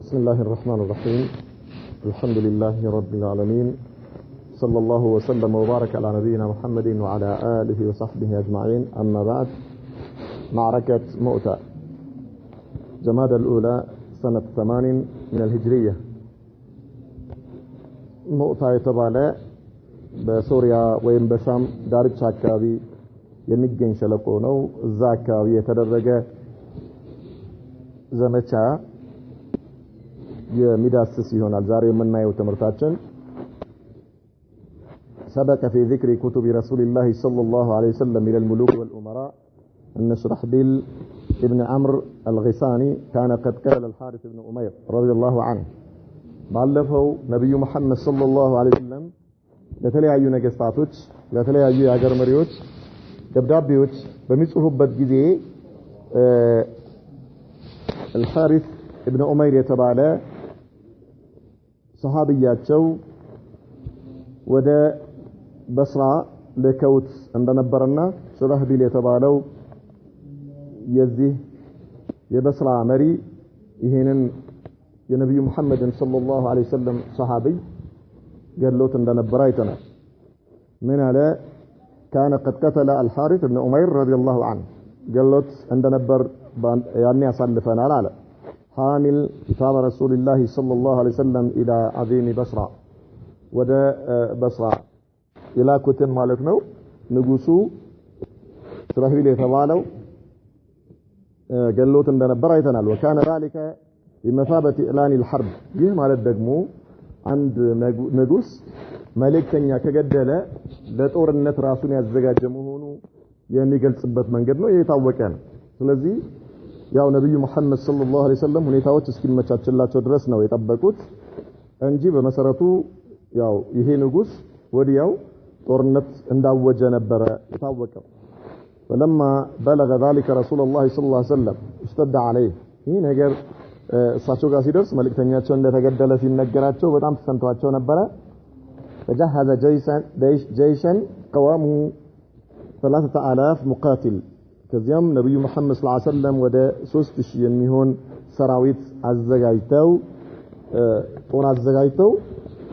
بسم الله الرحمن الرحيم الحمد لله رب العالمين صلى الله وسلم وبارك على نبينا محمد وعلى آله وصحبه أجمعين أما بعد معركة مؤتة جماد الأولى سنة 8 من الهجرية مؤتة يتبالى بسوريا وين بشام دارج شاكاوي يمجن شلقونو الزاكاوي يتدرج زمچا يمداسس يሆናል ዛሬ የምናየው ትምህርታችን سبق في ذكر كتب رسول الله صلى الله عليه وسلم إلى الملوك والأمراء أن شرحبيل ابن عمرو الغيساني كان قد قال الحارث بن أمير رضي الله عنه ባለፈው ነብዩ መሐመድ ሰለላሁ ዐለይሂ ወሰለም ለተለያዩ ነገስታቶች ለተለያዩ የሀገር መሪዎች ደብዳቤዎች በሚጽፉበት ጊዜ الحارث ابن أمير የተባለ ሰሃቢያቸው ወደ በስራ ለከውት እንደነበረና ሹራህቢል የተባለው የዚህ የበስራ መሪ ይሄንን የነብዩ መሐመድን ሰለላሁ ዐለይሂ ወሰለም ሰሃቢ ገሎት እንደነበረ አይተናል ምን አለ كان قد قتل الحارث ابن أمير رضي الله عنه ገሎት እንደነበር ያኔ ያሳልፈናል አለ حامل كتاب رسول الله صلى الله عليه وسلم إلى عظيم بصرة ودا بصرة إلى كتن مالتنا نقصو شرحبيل يتبالو قالوت عندنا برايتنا وكان ذلك بمثابة إعلان الحرب يه مالت دقمو عند نقص ملكتنيا كقدلة لتور النت راسون يزقى جمهونو يعني قلت سبت من قدنو يتاوكان ስለዚህ ያው ነብዩ መሐመድ ሰለላሁ ዐለይሂ ወሰለም ሁኔታዎች እስኪመቻችላቸው ድረስ ነው የጠበቁት እንጂ በመሰረቱ ያው ይሄ ንጉስ ወዲያው ጦርነት እንዳወጀ ነበር የታወቀው ولما بلغ ذلك رسول الله صلى الله عليه وسلم اشتد عليه ይሄ ነገር እሳቸው ጋር ሲደርስ መልእክተኛቸው እንደተገደለ ሲነገራቸው በጣም ተሰንቷቸው ነበር فجهز جيشا قوامه 3000 مقاتل ከዚያም ነብዩ መሐመድ ሰለላሁ ዐለይሂ ወሰለም ወደ 3000 የሚሆን ሰራዊት አዘጋጅተው ጦር አዘጋጅተው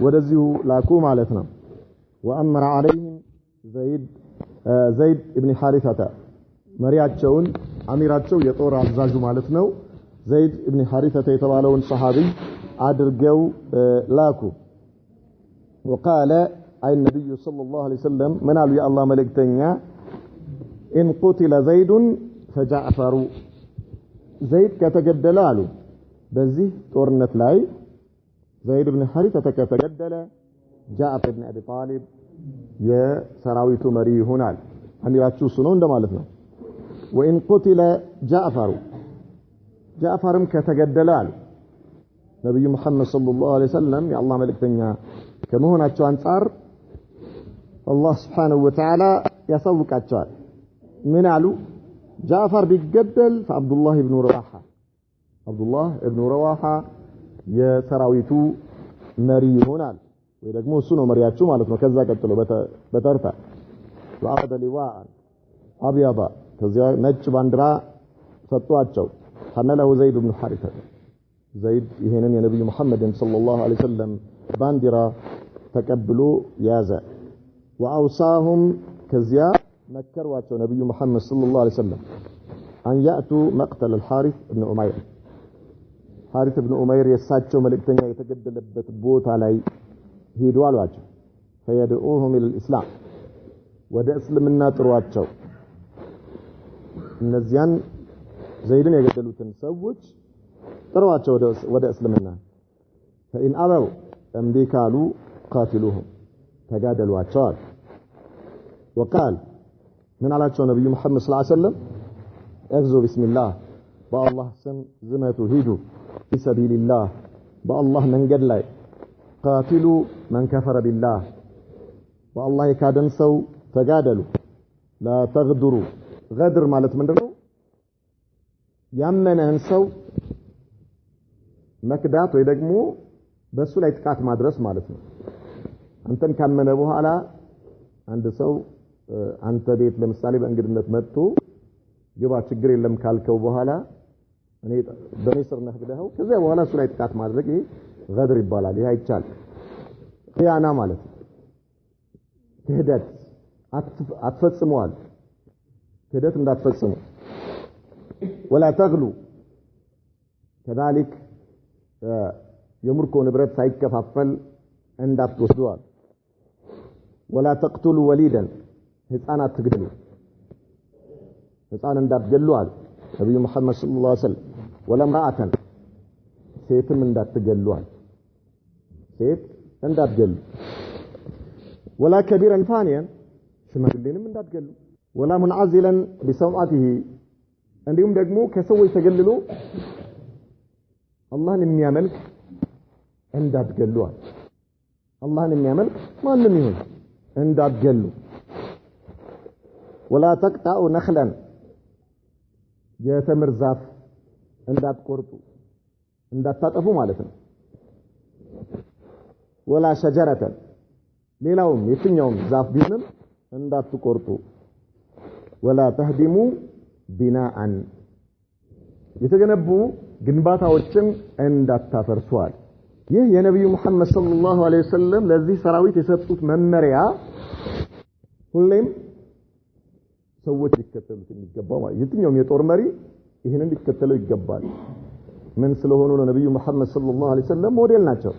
ወደዚሁ ላኩ ማለት ነው ወአመረ عليهم ዘይድ ኢብኑ ሐሪሰተ መሪያቸውን አሚራቸው የጦር አዛዡ ማለት ነው ዘይድ ኢብኑ ሐሪሰተ የተባለውን ሰሃቢ አድርገው ላኩ وقال اي النبي صلى الله عليه وسلم من قال يا الله ملكتኛ إن قتل زيد فجعفر زيد كتجدل له بزيه تورنت لاي زيد بن حارثة كتجدل جعفر بن أبي طالب يا سراويت مري هنال أن يراتشو سنون ده مالتنا وإن قتل جعفر كتجدل له نبي محمد صلى الله عليه وسلم يا الله ملك تنيا كما هنا أتشو أنصار الله سبحانه وتعالى يسوق أتشوال من قالوا جعفر بيتجدل فعبد الله بن رواحة يا سراويتو مري هنال ويدقمو سنو مرياتشو مالتنا كذا قتلوا بترفع وعقد لواء أبيض كذا نج باندرا فتواتشو حمله زيد بن حارثة زيد هنا يا نبي محمد صلى الله عليه وسلم باندرا تقبلوا يازا وأوصاهم كذا مكرواቸው ነብዩ መሐመድ ሰለላሁ ዐለይሂ ወሰለም አን ያቱ መቅተል الحارث ابن أمير حارث ابن أمير የሳቸው መልእክተኛ የተገደለበት ቦታ ላይ ሄዱ አሏቸው فيدعوهم الى الاسلام ወደ እስልምና ጥሯቸው እነዚያን ዘይድን የገደሉትን ሰዎች ጥሯቸው ወደ እስልምና فإن أبوا እምቢ ካሉ قاتلوهم ተጋደሏቸው وقال من على النبي محمد صلى الله عليه وسلم اغزو بسم الله بالله سم زمتو هيدو في سبيل الله بالله من قد لاي قاتلوا من كفر بالله والله كادن سو تجادلوا لا تغدروا غدر مالت من دنو ያመነን ሰው መክዳት ወይ ደግሞ በሱ ላይ ጥቃት ማድረስ ማለት ነው አንተን ካመነ በኋላ አንድ ሰው አንተ ቤት ለምሳሌ በእንግድነት መጥቶ ግባ ችግር የለም ካልከው በኋላ እኔ በኔ ስር ነህ ብለኸው ከዚያ በኋላ እሱ ላይ ጥቃት ማድረግ ይሄ ገድር ይባላል። ይሄ አይቻል ኺያና ማለት ክህደት አትፈጽመዋል። ክህደት እንዳትፈጽሙ ولا تغلو كذلك يمركو نبرت ሳይከፋፈል እንዳትወስዱዋል ولا تقتلوا وليدا ህፃናት ትግደሉ ህፃን እንዳትገሉዋል ነብዩ መሐመድ ሰለላሁ ዐለይሂ ወሰለም ولا امرأة ሴትም እንዳትገሉዋል ሴት እንዳትገሉ ولا كبيرا فانيا ሽማግሌንም እንዳትገሉ ولا منعزلا بسمعته እንዲሁም ደግሞ ከሰዎች ተገልሎ አላህን የሚያመልክ እንዳትገሉዋል አላህን የሚያመልክ ማንም ይሁን እንዳትገሉ ولا تقطعوا نخلا የተምር ዛፍ እንዳትቆርጡ እንዳታጠፉ ማለት ነው ولا شجرة ሌላውም የትኛውም ዛፍ ቢሆንም እንዳትቆርጡ ولا تهدموا بناء የተገነቡ ግንባታዎችን እንዳታፈርሱዋል ይህ የነብዩ መሐመድ ሰለላሁ ዐለይሂ ወሰለም ለዚህ ሰራዊት የሰጡት መመሪያ ሁሌም ሰዎች ሊከተሉት የሚገባው ማለት የትኛውም የጦር መሪ ይሄንን ሊከተለው ይገባል ምን ስለሆኑ ነው ነብዩ መሐመድ ሰለላሁ ዐለይሂ ወሰለም ሞዴል ናቸው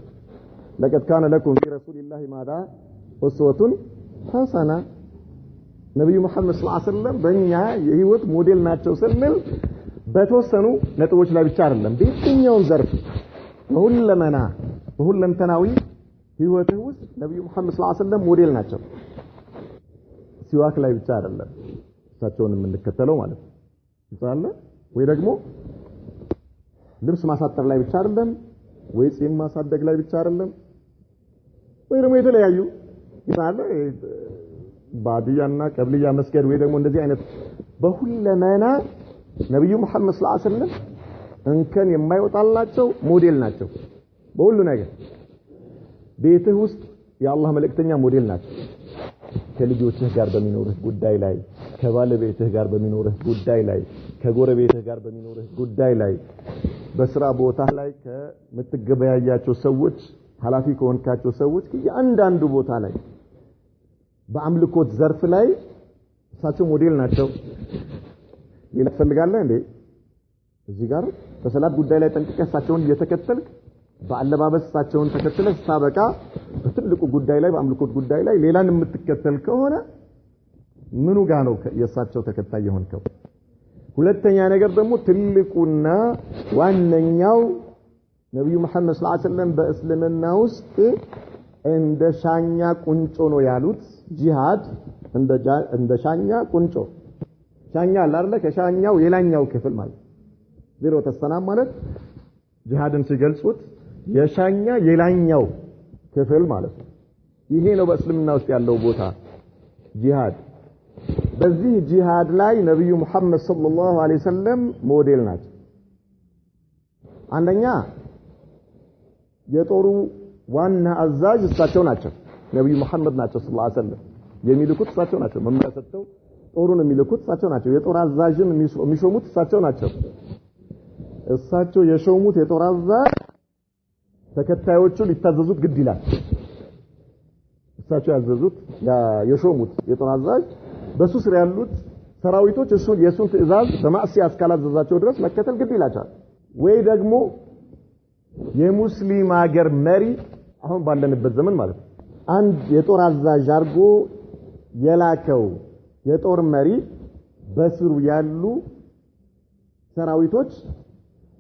لقد كان لكم في رسول الله ماذا أسوة حسنة ነብዩ መሐመድ ሰለላሁ ዐለይሂ ወሰለም በእኛ የህይወት ሞዴል ናቸው ስንል በተወሰኑ ነጥቦች ላይ ብቻ አይደለም በየትኛው ዘርፍ በሁለንተናዊ ህይወትህ ውስጥ ነብዩ መሐመድ ሰለላሁ ዐለይሂ ወሰለም ሞዴል ናቸው ሲዋክ ላይ ብቻ አይደለም እሳቸውን የምንከተለው ማለት ነው ይጻለ ወይ ደግሞ ልብስ ማሳጠር ላይ ብቻ አይደለም ወይ ጺም ማሳደግ ላይ ብቻ አይደለም ወይ ደግሞ የተለያዩ ይጻለ ባዲያና ቀብልያ መስገድ ወይ ደግሞ እንደዚህ አይነት በሁለመና ነብዩ መሐመድ ሰለላሁ ዐለይሂ ወሰለም እንከን የማይወጣላቸው ሞዴል ናቸው በሁሉ ነገር ቤትህ ውስጥ የአላህ መልእክተኛ ሞዴል ናቸው ከልጆችህ ጋር በሚኖርህ ጉዳይ ላይ ከባለቤትህ ጋር በሚኖርህ ጉዳይ ላይ ከጎረቤትህ ጋር በሚኖርህ ጉዳይ ላይ በስራ ቦታ ላይ ከምትገበያያቸው ሰዎች ሐላፊ ከሆንካቸው ሰዎች ከአንዳንዱ ቦታ ላይ በአምልኮት ዘርፍ ላይ እሳቸው ሞዴል ናቸው ሌላ ፈልጋለህ እንዴ እዚህ ጋር በሰላት ጉዳይ ላይ ጠንቅቀህ እሳቸውን እየተከተልክ በአለባበስ እሳቸውን ተከትለህ ሳበቃ በትልቁ ጉዳይ ላይ በአምልኮት ጉዳይ ላይ ሌላን የምትከተል ከሆነ ምኑ ጋር ነው የእሳቸው ተከታይ የሆንከው ሁለተኛ ነገር ደግሞ ትልቁና ዋነኛው ነብዩ መሐመድ ሰለላሁ ዐለይሂ ወሰለም በእስልምና ውስጥ እንደ ሻኛ ቁንጮ ነው ያሉት ጂሃድ እንደ ሻኛ ቁንጮ ሻኛ አይደለ ከሻኛው የላኛው ክፍል ማለት ዜሮ ተሰናም ማለት ጂሃድን ሲገልጹት የሻኛ የላኛው ክፍል ማለት ነው ይሄ ነው በእስልምና ውስጥ ያለው ቦታ ጂሃድ በዚህ ጂሃድ ላይ ነብዩ መሐመድ ሰለላሁ ዐለይሂ ወሰለም ሞዴል ናቸው አንደኛ የጦሩ ዋና አዛዥ እሳቸው ናቸው ነብዩ መሐመድ ናቸው ሰለላሁ ዐለይሂ ወሰለም የሚልኩት እሳቸው ናቸው መመሪያ ሰጥተው ጦሩን የሚልኩት እሳቸው ናቸው የጦር አዛዥን የሚሾሙት እሳቸው ናቸው እሳቸው የሾሙት የጦር አዛዥ ተከታዮቹ ሊታዘዙት ግድ ይላል እሳቸው ያዘዙት የሾሙት የጦር አዛዥ በሱ ስር ያሉት ሰራዊቶች የሱን ትእዛዝ በማዕሲያ እስካላዘዛቸው ድረስ መከተል ግድ ይላቸዋል ወይ ደግሞ የሙስሊም ሀገር መሪ አሁን ባለንበት ዘመን ማለት ነው አንድ የጦር አዛዥ አርጎ የላከው የጦር መሪ በስሩ ያሉ ሰራዊቶች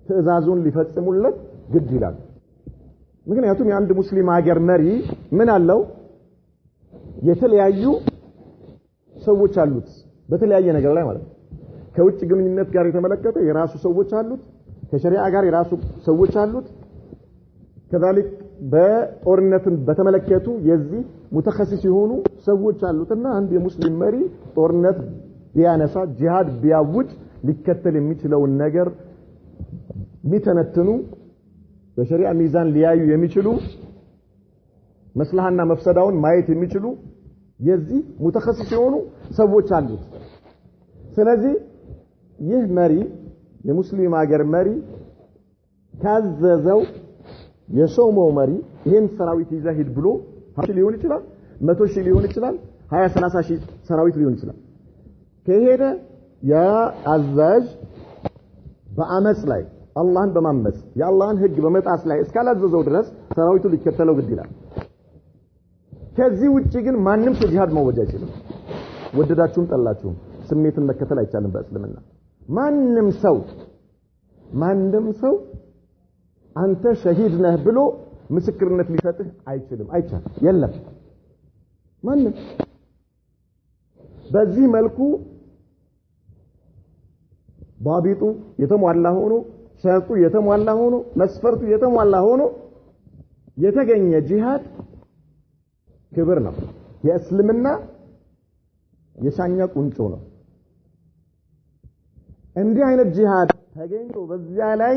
ትእዛዙን ሊፈጽሙለት ግድ ይላል ምክንያቱም የአንድ ሙስሊም ሀገር መሪ ምን አለው የተለያዩ ሰዎች አሉት በተለያየ ነገር ላይ ማለት ነው ከውጭ ግንኙነት ጋር የተመለከተ የራሱ ሰዎች አሉት ከሸሪዓ ጋር የራሱ ሰዎች አሉት كذلك በጦርነትን በተመለከቱ የዚህ ሙተخصص የሆኑ ሰዎች አሉትና አንድ የሙስሊም መሪ ጦርነት ቢያነሳ ጂሃድ ቢያውጅ ሊከተል የሚችለው ነገር ሚተነተኑ በሸሪዓ ሚዛን ሊያዩ የሚችሉ መስላሃና መፍሰዳውን ማየት የሚችሉ የዚህ ሙተخصص የሆኑ ሰዎች አሉት ስለዚህ ይህ መሪ የሙስሊም ሀገር መሪ ካዘዘው የሾመው መሪ ይሄን ሰራዊት ይዘሂድ ብሎ 10 ሊሆን ይችላል 100 ሺህ ሊሆን ይችላል 20 30 ሺህ ሰራዊት ሊሆን ይችላል ከሄደ ያ አዛዥ በአመጽ ላይ አላህን በማመጽ የአላህን ህግ በመጣስ ላይ እስካላዘዘው ድረስ ሰራዊቱ ሊከተለው ግድ ይላል ከዚህ ውጪ ግን ማንም ሰው ጂሃድ መወጃ አይችልም ወደዳችሁም ጠላችሁም ስሜትን መከተል አይቻልም በእስልምና ማንም ሰው አንተ ሸሂድ ነህ ብሎ ምስክርነት ሊሰጥህ አይችልም የለም ማንም በዚህ መልኩ ባቢጡ የተሟላ ሆኖ ሸርጡ የተሟላ ሆኖ መስፈርቱ የተሟላ ሆኖ የተገኘ ጂሃድ ክብር ነው የእስልምና የሻኛ ቁንጮ ነው እንዲህ አይነት ጂሃድ ተገኝቶ በዚያ ላይ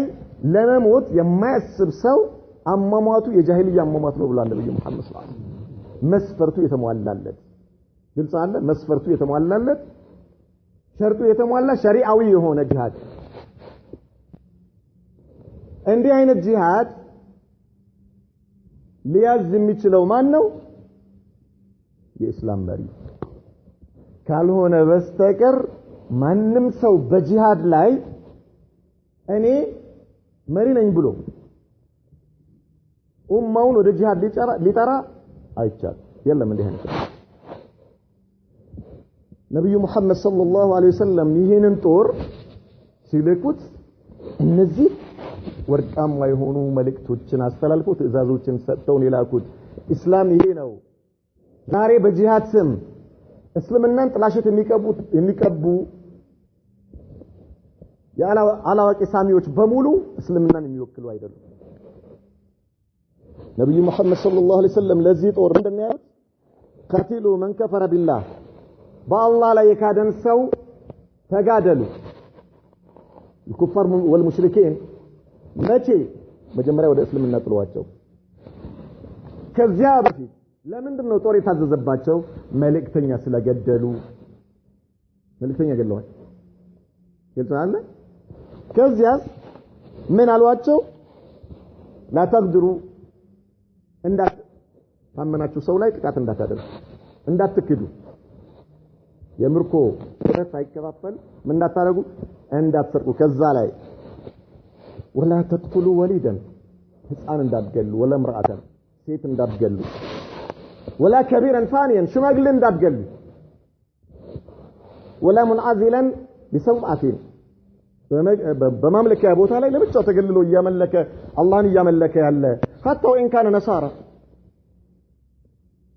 ለመሞት የማያስብ ሰው አሟሟቱ የጃሂልያ አሟሟት ነው ብሏል ነብዩ መሐመድ ሰለላሁ ዐለይሂ ወሰለም መስፈርቱ የተሟላለት ግልጽ አለ መስፈርቱ የተሟላለት ሸርጡ የተሟላ ሸሪዓዊ የሆነ ጂሃድ እንዲህ አይነት ጂሃድ ሊያዝ የሚችለው ማን ነው የእስላም መሪ ካልሆነ በስተቀር ማንም ሰው በጂሃድ ላይ እኔ መሪ ነኝ ብሎ ኡማውን ወደ ጂሃድ ሊጠራ አይቻልም የለም እንዲህ አይነት ነብዩ መሐመድ ሰለላሁ ዐለይሂ ወሰለም ይሄንን ጦር ሲልኩት እነዚህ ወርቃማ የሆኑ መልእክቶችን አስተላልፈው ትዕዛዞችን ሰጥተው ሊላኩት እስላም ይሄ ነው ዛሬ በጂሃድ ስም እስልምናን ጥላሸት የሚቀቡ የአላዋቂ ሳሚዎች በሙሉ እስልምናን የሚወክሉ አይደሉም ነብዩ መሐመድ ሰለላሁ ዐለይሂ ወሰለም ለዚህ ጦር እንደሚያዩት ቀቲሉ መን ከፈረ ቢላህ በአላህ ላይ የካደን ሰው ተጋደሉ الكفار والمشركين መቼ መጀመሪያ ወደ እስልምና ጥሏቸው ከዚያ በፊት ለምንድን ነው ጦር የታዘዘባቸው መልእክተኛ ስለገደሉ መልእክተኛ ገድለዋል ይልታለ ከዚያስ ምን አሏቸው لا تقدروا ታመናችሁ ሰው ላይ ጥቃት እንዳታደርጉ እንዳትክዱ የምርኮ ጥረት አይከፋፈል ምን እንዳታረጉ እንዳትሰርቁ ከዛ ላይ ولا تقتلوا وليدا ህፃን እንዳትገሉ ولا امرأة ሴት እንዳትገሉ ولا كبيرا ثانيا ሽማግሌ እንዳትገሉ ولا منعزلا بسوءة በማምለኪያ ቦታ ላይ ለብቻው ተገልሎ እያመለከ አላህን እያመለከ ያለ حتى وان كان نصارى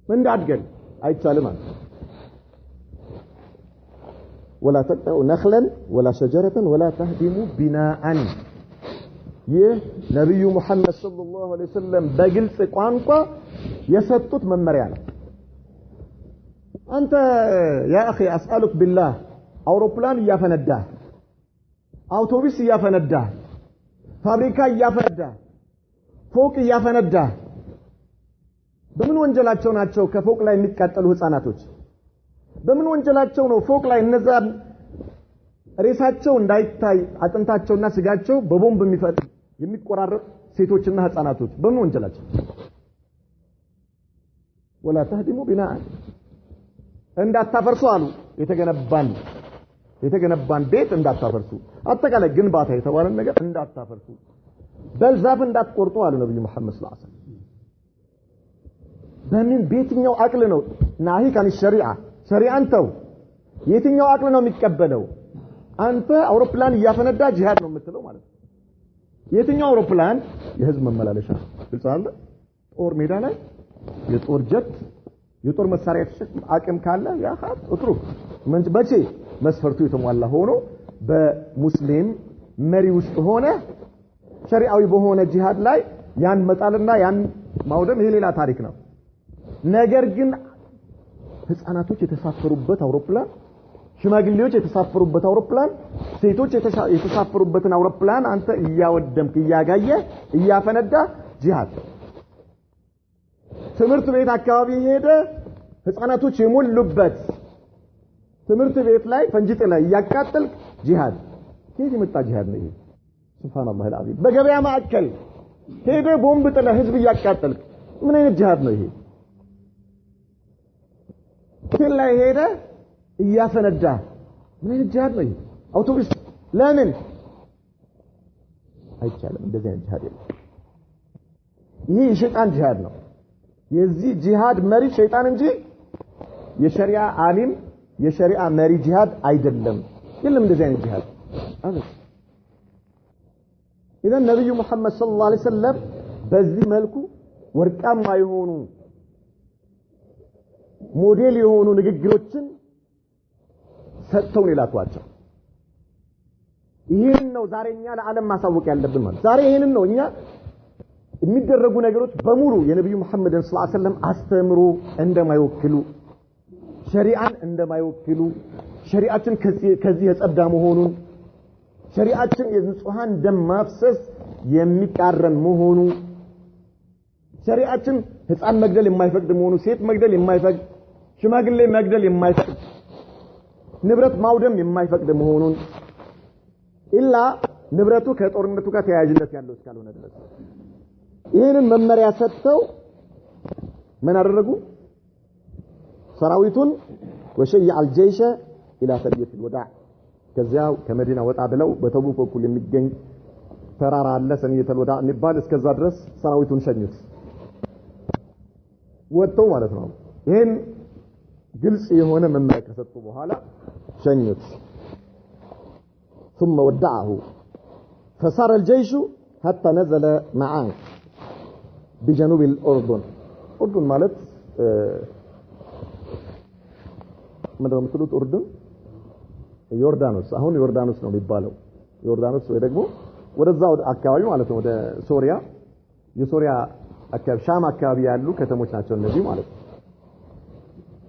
እንዳትገሉ አይቻልም ولا تقطعوا نخلا ولا شجرة ولا تهدموا بناء ይህ ነብዩ መሐመድ ሰለላሁ ዐለይሂ ወሰለም በግልጽ ቋንቋ የሰጡት መመሪያ ነው አንተ ያ اخي اسالك بالله አውሮፕላን እያፈነዳ አውቶቡስ እያፈነዳ ፋብሪካ እያፈነዳ ፎቅ እያፈነዳ በምን ወንጀላቸው ናቸው ከፎቅ ላይ የሚቃጠሉ ህፃናቶች በምን ወንጀላቸው ነው ፎቅ ላይ እነዛ ሬሳቸው እንዳይታይ አጥንታቸውና ስጋቸው በቦምብ የሚቆራረጥ ሴቶችና ህፃናቶች በምን ወንጀላቸው ولا تهدموا بناء እንዳታፈርሱ አሉ የተገነባን ቤት እንዳታፈርሱ አጠቃላይ ግንባታ የተባለን ነገር እንዳታፈርሱ በዛፍ እንዳትቆርጡ አሉ ነብዩ መሐመድ ሰለላሁ ዐለይሂ ወሰለም በምን ቤትኛው አቅል ነው ናሂ ካን ሸሪዓን ተው የትኛው አቅል ነው የሚቀበለው አንተ አውሮፕላን እያፈነዳ ጂሃድ ነው የምትለው ማለት ነው የትኛው አውሮፕላን የህዝብ መመላለሻ ግልጽ አለ ጦር ሜዳ ላይ የጦር ጀት የጦር መሳሪያ ተሸክም አቅም ካለ ያ ሀት እጥሩ መቼ መስፈርቱ የተሟላ ሆኖ በሙስሊም መሪ ውስጥ ሆነ ሸሪዓዊ በሆነ ጂሃድ ላይ ያን መጣልና ያን ማውደም ይሄ ሌላ ታሪክ ነው ነገር ግን ህፃናቶች የተሳፈሩበት አውሮፕላን ሽማግሌዎች የተሳፈሩበት አውሮፕላን ሴቶች የተሳፈሩበትን አውሮፕላን አንተ እያወደምክ እያጋየ እያፈነዳ ጂሃድ ትምህርት ቤት አካባቢ ሄደ ህፃናቶች የሞሉበት ትምህርት ቤት ላይ ፈንጂጥ ላይ ያቃጠልክ ጂሃድ كيف يمጣ جهاد ነው ይሄ ሱብሃንአላህ العظيم በገበያ ማዕከል ሄደ ቦምብ ጥለ ህዝብ ያቃጠል ምን አይነት ጂሃድ ነው ይሄ ከላ ሄደ ያፈነዳ ምን አይነት ጂሃድ ነው ይሄ አውቶቡስ ለምን አይቻልም እንደዚህ አይነት ጂሃድ የለም ይሄ የሸይጣን ጂሃድ ነው የዚህ ጂሃድ መሪ ሸይጣን እንጂ የሸሪዓ ዓሊም የሸሪዓ መሪ ጂሃድ አይደለም የለም እንደዚህ አይነት ጂሃድ አለ إذا النبي محمد صلى الله عليه وسلم በዚህ መልኩ ወርቃማ የሆኑ ሞዴል የሆኑ ንግግሮችን ሰጥተው ይላቷቸው ይሄን ነው ዛሬኛ ለዓለም ማሳወቅ ያለብን ማለት ዛሬ ይሄንን ነው እኛ የሚደረጉ ነገሮች በሙሉ የነብዩ መሐመድን ሰለላሁ ዐለይሂ ወሰለም አስተምሮ እንደማይወክሉ ሸሪዓን እንደማይወክሉ ሸሪዓችን ከዚህ የጸዳ መሆኑን ሸሪዓችን የንጹሃን ደም ማፍሰስ የሚቃረን መሆኑ ሸሪዓችን ህፃን መግደል የማይፈቅድ መሆኑ ሴት መግደል የማይፈቅድ ሽማግሌ መግደል የማይፈቅድ ንብረት ማውደም የማይፈቅድ መሆኑን ኢላ ንብረቱ ከጦርነቱ ጋር ተያያዥነት ያለው እስካልሆነ ድረስ ይሄንን መመሪያ ሰጥተው ምን አደረጉ ሰራዊቱን ወሸይዕ الجيش الى ثرية الوداع ከዚያው ከመዲና ወጣ ብለው በተቡክ በኩል የሚገኝ ተራራ አለ ሰንየተ الوداع የሚባል እስከዛ ድረስ ሰራዊቱን ሸኙት ወጥተው ማለት ነው ይሄን ግልጽ የሆነ መመሪያ ከሰጡ በኋላ ሸኙት ثم ودعه فصار الجيش حتى نزل معاه بجنوب الأردن أردن ማለት ምንድነው የምትሉት أردن ዮርዳኖስ አሁን ዮርዳኖስ ነው የሚባለው ዮርዳኖስ ወይ ደግሞ ወደዛው አካባቢ ማለት ነው ወደ ሶሪያ የሶሪያ አካባቢ ሻም አካባቢ ያሉ ከተሞች ናቸው እነዚህ ማለት ነው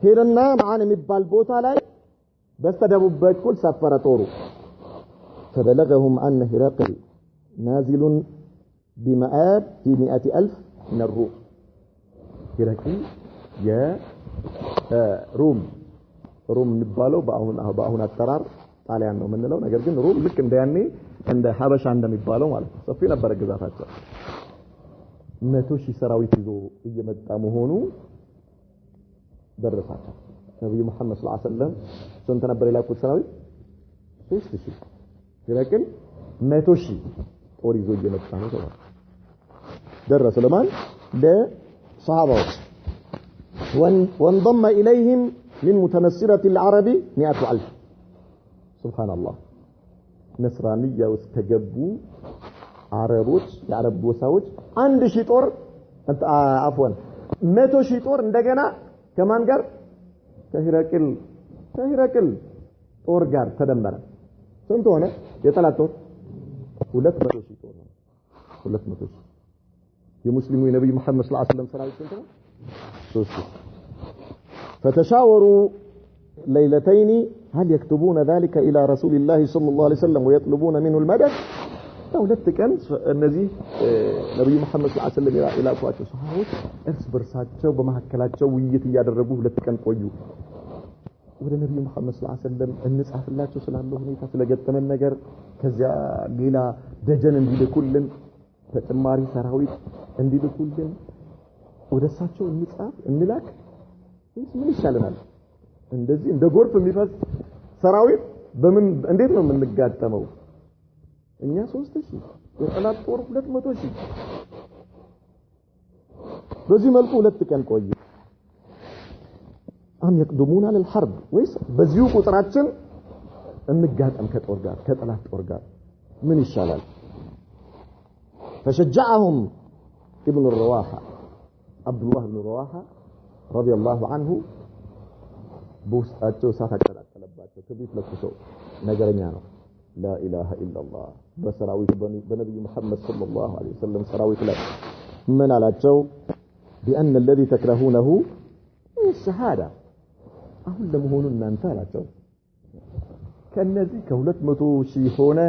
ሄደና ማዓን የሚባል ቦታ ላይ በስተደቡብ በኩል ሰፈረ ጦሩ فبلغهم أن هرقل نازل بمآب في 100,000 من الروم هرقل يا روم የሚባለው በአሁን አጠራር ጣሊያን ነው የምንለው ነገር ግን ሩም ልክ እንደያኔ እንደ ሀበሻ እንደሚባለው ማለት ነው ሰፊ ነበር ግዛታቸው 100,000 ሰራዊት ይዞ እየመጣ መሆኑ ደረሳቸው ነብዩ መሐመድ ሰለላሁ ዐለይሂ ወሰለም ስንት ነበር የላኩት ሰራዊት 3,000 ስለዚህ 100,000 ጦር ይዞ እየመጣ ነው ተባለ ደረሰ ለማን ለሰሃባዎች وانضم إليهم من متنصرة العرب 100,000 سبحان الله نصرانية واستجبوا عربوች የአረብ ጎሳዎች 1,000 ጦር عفوا 100,000 ጦር እንደገና ከማን ጋር ከሂረቅል ጦር ጋር ተደመረ ስንት ሆነ የጠላት ጦር 200,000 ጦር ነው 200,000 የሙስሊሙ የነብዩ መሐመድ ሰለላሁ ዐለይሂ ወሰለም ሰራዊት ስንት ነው 3 فتشاوروا ليلتين هل يكتبون ذلك إلى رسول الله صلى الله عليه وسلم ويطلبون منه المدد ሁለት ቀን እነዚህ ነብዩ መሐመድ ሰለላሁ ዐለይሂ ወሰለም ይላኳቸው ሰሃቦች እርስ በርሳቸው በመሐከላቸው ውይይት ያደረጉ ሁለት ቀን ቆዩ ወደ ነብዩ መሐመድ ሰለላሁ ዐለይሂ ወሰለም እንጻፍላቸው ስላለው ሁኔታ ስለገጠመን ነገር ከዚያ ሌላ ደጀን እንዲልኩልን ተጨማሪ ሰራዊት እንዲልኩልን ወደሳቸው እንጻፍ እንላክ ምን ይሻለናል እንደዚህ እንደ ጎርፍ የሚፈስ ሰራዊት በምን እንዴት ነው የምንጋጠመው እኛ 3,000 የጠላት ጦር 200,000 በዚህ መልኩ ሁለት ቀን ቆዩ አም يقدمون على الحرب ወይስ በዚሁ ቁጥራችን እንጋጠም ከጦር ጋር ከጠላት ጦር ጋር ምን ይሻላል فشجعهم ابن الرواحة عبد الله بن الرواحة رضي الله عنه በውስጣቸው እሳት አቀጣጠለባቸው ክብሪት ለኩሰው ነገረኛ ነው لا إله إلا الله በሰራዊት በነብዩ መሐመድ ሰለላሁ ዐለይሂ ወሰለም ሰራዊት ላይ ምን አላቸው بأن الذي تكرهونه الشهادة አሁን ለመሆኑ እናንተ አላቸው ከነዚህ ከ200,000 ሆነ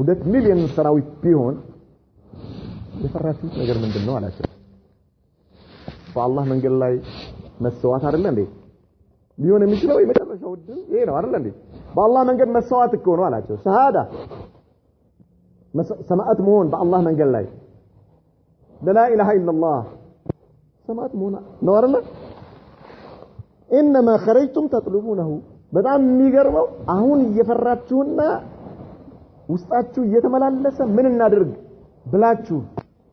2 ሚሊዮን ሰራዊት ቢሆን የፈራችሁት ነገር ምንድነው አላቸው በአላህ መንገድ ላይ መስዋዕት አይደለ እንዴ ሊሆን የሚችለው የመጨረሻው ድል ይሄ ነው አይደል እንዴ በአላህ መንገድ መስዋዕት እኮ ነው አላቸው ሸሃዳ ሰማዕት መሆን በአላህ መንገድ ላይ لا اله الا الله ሰማዕት መሆን ነው አይደል انما خرجتم تطلبونه በጣም የሚገርመው አሁን እየፈራችሁና ውስጣችሁ እየተመላለሰ ምን እናድርግ ብላችሁ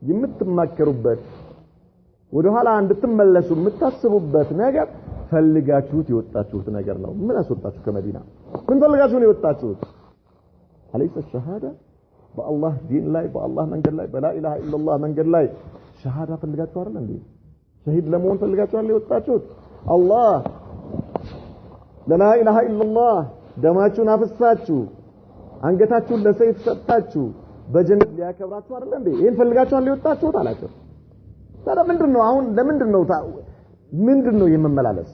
የምትማከሩበት ወደ ኋላ እንድትመለሱ የምታስቡበት ነገር ፈልጋችሁት የወጣችሁት ነገር ነው ምን አስወጣችሁ ከመዲና ምን ፈልጋችሁ ነው የወጣችሁት አለይሰ ሸሃዳ በአላህ ዲን ላይ በአላህ መንገድ ላይ በላ ኢላሃ ኢላላህ መንገድ ላይ ሸሃዳ ፈልጋችሁ አይደል እንዴ ሸሂድ ለመሆን ፈልጋችሁ አይደል የወጣችሁት አላህ لا اله الا الله ደማችሁን አፍሳችሁ አንገታችሁን ለሰይፍ ሰጣችሁ በጀነት ሊያከብራችሁ አይደል እንዴ ይሄን ፈልጋችሁ አይደል የወጣችሁት አላችሁ ታዲያ ምንድነው አሁን ለምንድነው የመመላለስ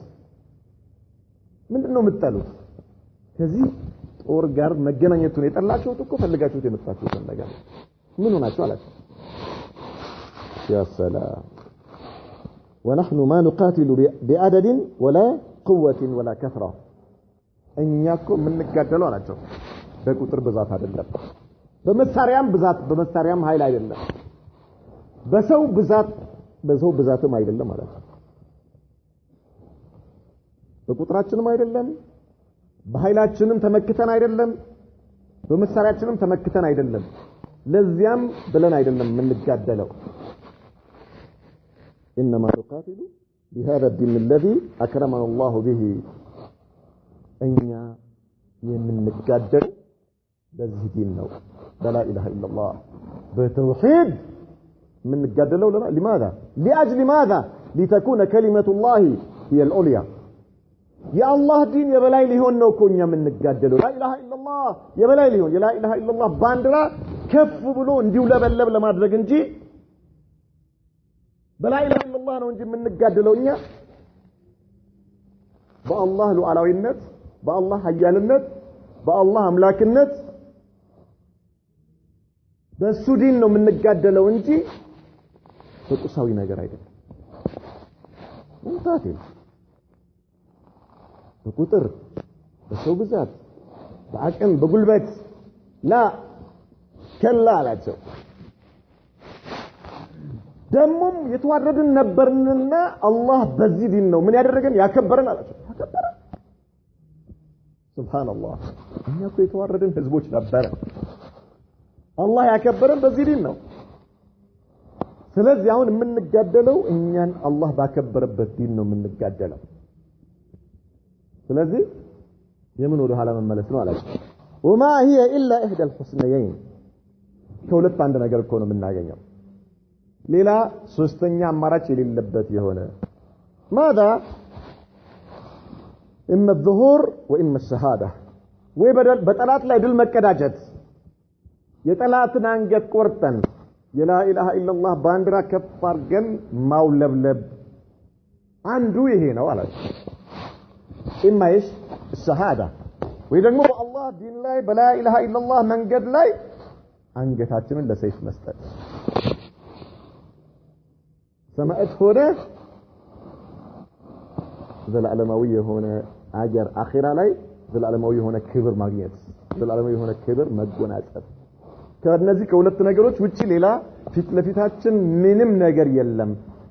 ምንድነው የምትጠሉት ከዚህ ጦር ጋር መገናኘቱን የጠላችሁት እኮ ፈልጋችሁት የመጣችሁት ነገር ምን ሆናችሁ አላችሁ يا سلام ونحن ما نقاتل بعدد ولا قوة ولا كثرة እኛ እኮ የምንጋደለው አላችሁ በቁጥር ብዛት አይደለም በመሳሪያም ኃይል አይደለም በሰው ብዛትም አይደለም ማለት ነው በቁጥራችንም አይደለም በኃይላችንም ተመክተን አይደለም በመሳሪያችንም ተመክተን አይደለም ለዚያም ብለን አይደለም የምንጋደለው انما نقاتل بهذا الدين الذي اكرمنا الله به እኛ የምንጋደል በዚህ ዲን ነው بلا اله الا الله بتوحيد من قدلوا لماذا لاجل ماذا لتكون كلمه الله هي العليا يا الله دين يا بلاي ሊሆን ነው እኮ እኛ የምንጋደለው لا اله الا الله يا بلاي ሊሆን لا اله الا الله ባንዲራ ከፍ ብሎ እንዲው ለበለብ ለማድረግ እንጂ بلا اله الا الله ነው እንጂ የምንጋደለው እኛ በአላህ ሉዓላዊነት በአላህ ኃያልነት በአላህ አምላክነት በሱ ዲን ነው የምንጋደለው እንጂ በቁሳዊ ነገር አይደለም እንታቴ በቁጥር በሰው ብዛት በአቅም በጉልበት ላ ከላ አላቸው ደሞም የተዋረድን ነበርንና አላህ በዚህ ዲን ነው ምን ያደረገን ያከበረን አላቸው ያከበረን ሱብሃንአላህ እኛ እኮ የተዋረድን ህዝቦች ነበርን አላህ ያከበረን በዚህ ዲን ነው ስለዚህ አሁን የምንጋደለው እኛን አላህ ባከበረበት ዲን ነው የምንጋደለው ስለዚህ የምን ወደ ኋላ መመለስ ነው አላችሁ وما هي الا احدى الحسنيين ከሁለት አንድ ነገር እኮ ነው የምናገኘው ሌላ ሶስተኛ አማራጭ የሌለበት የሆነ ماذا اما الظهور واما الشهاده ወይ በጠላት ላይ ድል መቀዳጀት የጠላትን አንገት ቆርጠን የላ ኢላሃ ኢላላህ ባንዲራ ከፍ አድርገን ማውለብለብ አንዱ ይሄ ነው አላችሁ ኢማይሽ ሸሃዳ ወይ ደግሞ በአላህ ዲን ላይ በላ ኢላሃ ኢላላህ መንገድ ላይ አንገታችንን ለሰይፍ መስጠት ሰማዕት ሆነ ዘላለማዊ የሆነ አጀር አኺራ ላይ ዘላለማዊ የሆነ ክብር ማግኘት ዘላለማዊ የሆነ ክብር መጎናጸፍ ከነዚህ ከሁለት ነገሮች ውጪ ሌላ ፊት ለፊታችን ምንም ነገር የለም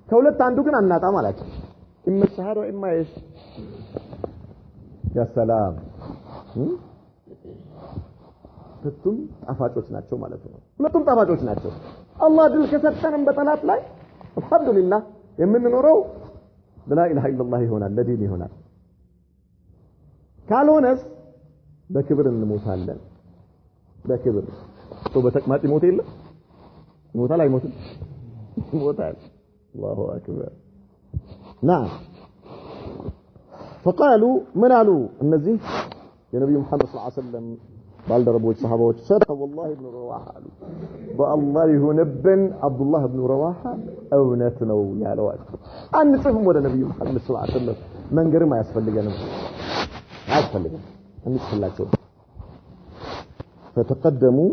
ከሁለት አንዱ ግን አናጣም ማለት ኢማ ሸሃዳ ወኢማ ኢሽ ያ ሰላም ሁለቱም ጣፋጮች ናቸው ማለት ነው ሁለቱም ጣፋጮች ናቸው አላህ ድል ከሰጠንም በጠላት ላይ አልহামዱሊላህ የምንኖረው لا اله الا الله ይሆናል ለዲን ይሆናል ካልሆነስ በክብር እንሞታለን በክብር ሰው በተቅማጥ ይሞት የለ ይሞታል አይሞትም ይሞታል الله اكبر نعم فقالوا من قالوا እነዚህ የነብዩ መሐመድ ሰለላሁ ዐለይሂ ወሰለም ባልደረቦች ሰሃባዎች ሰደቀ والله ابن رواحه አሉ በአላህ ይሁንብን አብዱላህ ኢብኑ ረዋሃ እውነት ነው ያለው አንጽፍም ወደ ነብዩ መሐመድ ሰለላሁ ዐለይሂ ወሰለም መንገርም አያስፈልገንም እንጽፍላቸው فتقدموا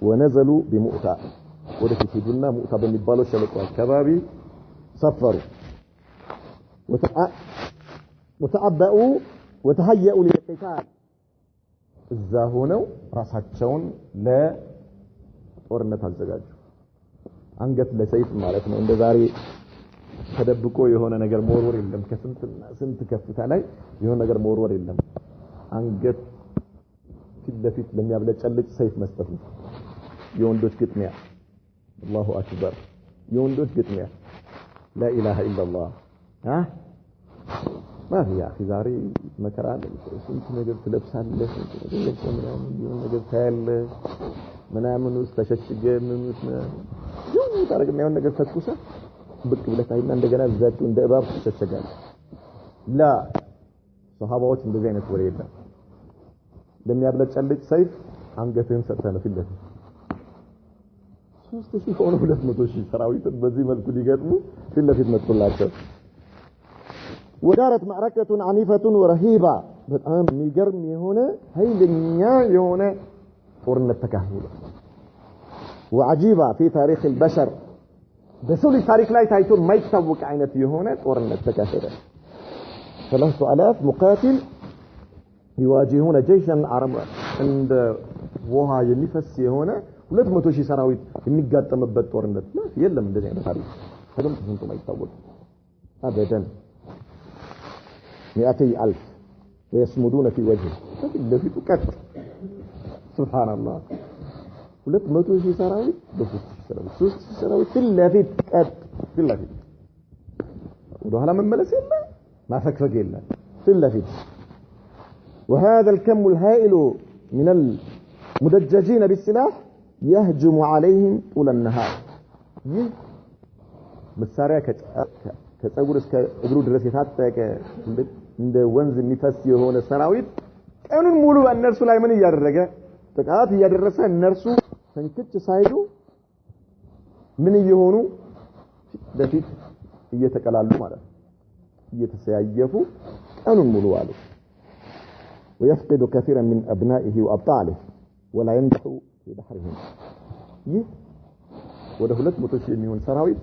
ونزلوا بمؤتة ወደፊት ሄዱና ሙእታ በሚባለው ሸለቆ አካባቢ ሰፈሩ وتعبأوا وتهيئوا للقتال እዛ ሆነው ራሳቸውን ጦርነት አዘጋጁ አንገት ለሰይፍ ማለት ነው እንደ ዛሬ ተደብቆ የሆነ ነገር መወርወር የለም ከስንት ከፍታ ላይ የሆነ ነገር መወርወር የለም አንገት ፊት ለሚያብለጨልጭ ሰይፍ መስጠት ነው የወንዶች ግጥሚያ አላሁ አክበር የወንዶች ግጥሚያ لا اله الا الله ها ما في يا اخي ዛሬ መከራ ስንት ነገር ትለብሳለህ ነገር ታያለህ ምናምን ውስጥ ተሸሽገ ምን ታረግና የሆነ ነገር ተኩሰ ብቅ ብለህ ታይና እንደገና እዛችሁ እንደ እባብ ተሸሸጋል ላ ሱሐባዎች እንደዚህ አይነት ወሬ የለም ለሚያብለጨልጭ ሰይፍ አንገትህን ሰጥተህ ነው ፊልለት 3000 ሆነ 200000 ሰራዊት በዚህ መልኩ ሊገጥሙ ፊልለፊት መጥቶላቸው ወዳረት معركة عنيفة ورهيبة በጣም የሚገርም የሆነ ኃይለኛ የሆነ ጦርነት ተካሄደ وعجيبة في تاريخ البشر በሰው ታሪክ ላይ ታይቶ የማይታወቅ አይነት የሆነ ጦርነት ተካሄደ 3000 مقاتل يواجهون جيشا عربا عند ውሃ የሚፈስ የሆነ 200000 ሰራዊት የሚጋጠምበት ጦርነት ነው የለም እንደዚህ አይነት ታሪክ ተገምቶ ስንቱ ማይታወቅ አበደን 100000 ويصمدون في وجهه ለፊቱ ቀጥ سبحان الله 200000 ሰራዊት በ3000 ሰራዊት ለፊት ቀጥ ለፊት ወደኋላ መመለስ የለም ማፈክፈክ የለም ለፊት وهذا الكم الهائل من المدججين بالسلاح يهجم عليهم طول النهار መሳሪያ ከፀጉር እስከ እግሩ ድረስ የታጠቀ እንደ ወንዝ የሚፈስ የሆነ ሰራዊት ቀኑን ሙሉ በእነርሱ ላይ ምን ያደረገ ጥቃት ያደረሰ እነርሱ ተንክች ሳይዱ ምን ይሆኑ በፊት እየተቀላሉ ማለት እየተሰያየፉ ቀኑን ሙሉ አሉ ويفقد كثيرا من ابنائه وابطاله ولا ينجح في بحرهم ወደ 200 የሚሆን ሰራዊት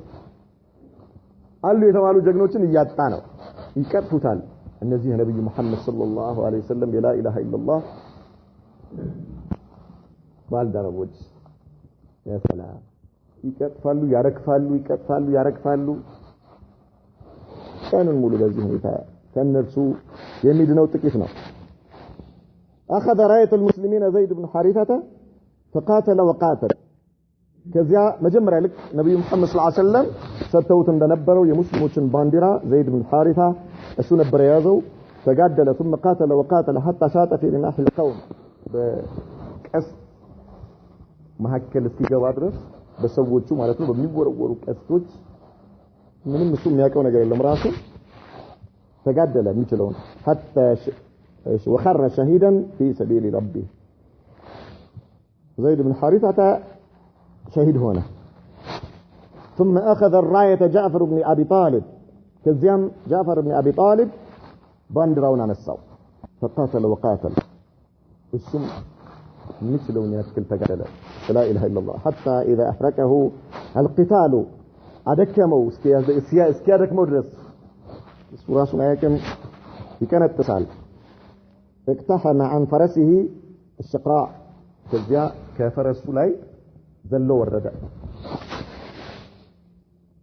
አሉ የተባሉ ጀግኖችን እያጣ ነው ይቀጥፉታል እነዚህ ነብዩ መሐመድ ሰለላሁ ዐለይሂ ወሰለም لا اله الا الله ባልደረቦች ያ ሰላም ይቀጥፋሉ ያረግፋሉ ቀኑን ሙሉ በዚህ ሁኔታ ከነርሱ የሚድነው ጥቂት ነው أخذ راية المسلمين زيد بن حارثة فقاتل وقاتل كذا مجمرة لك نبي محمد صلى الله عليه وسلم ستوت እንደነበረው የሙስሊሞችን ባንዲራ زيد بن حارثة እሱ ነበር ያዘው فقاتل ثم قاتل وقاتل حتى شاط في رماح القوم በቀስ መሐከል እስኪገባ ድረስ በሰዎቹ ማለት ነው በሚወረወሩ ቀስቶች ምንም እሱ የሚያውቀው ነገር የለም ራሱ ተጋደለ የሚችለው حتى وخر شهيدا في سبيل ربه زيد بن حارثة شهيد هنا ثم أخذ الراية جعفر بن أبي طالب كزيام جعفر بن أبي طالب باندراون عن الصوت فقاتل وقاتل السم مثله ينسكل تقاتل لا إله إلا الله حتى إذا أحركه القتال أدكموا اسكيادك مدرس سورة سنعيكم كانت تسال اقتحم عن فرسه الشقراء كذا كفرس لاي ذلوا والرداء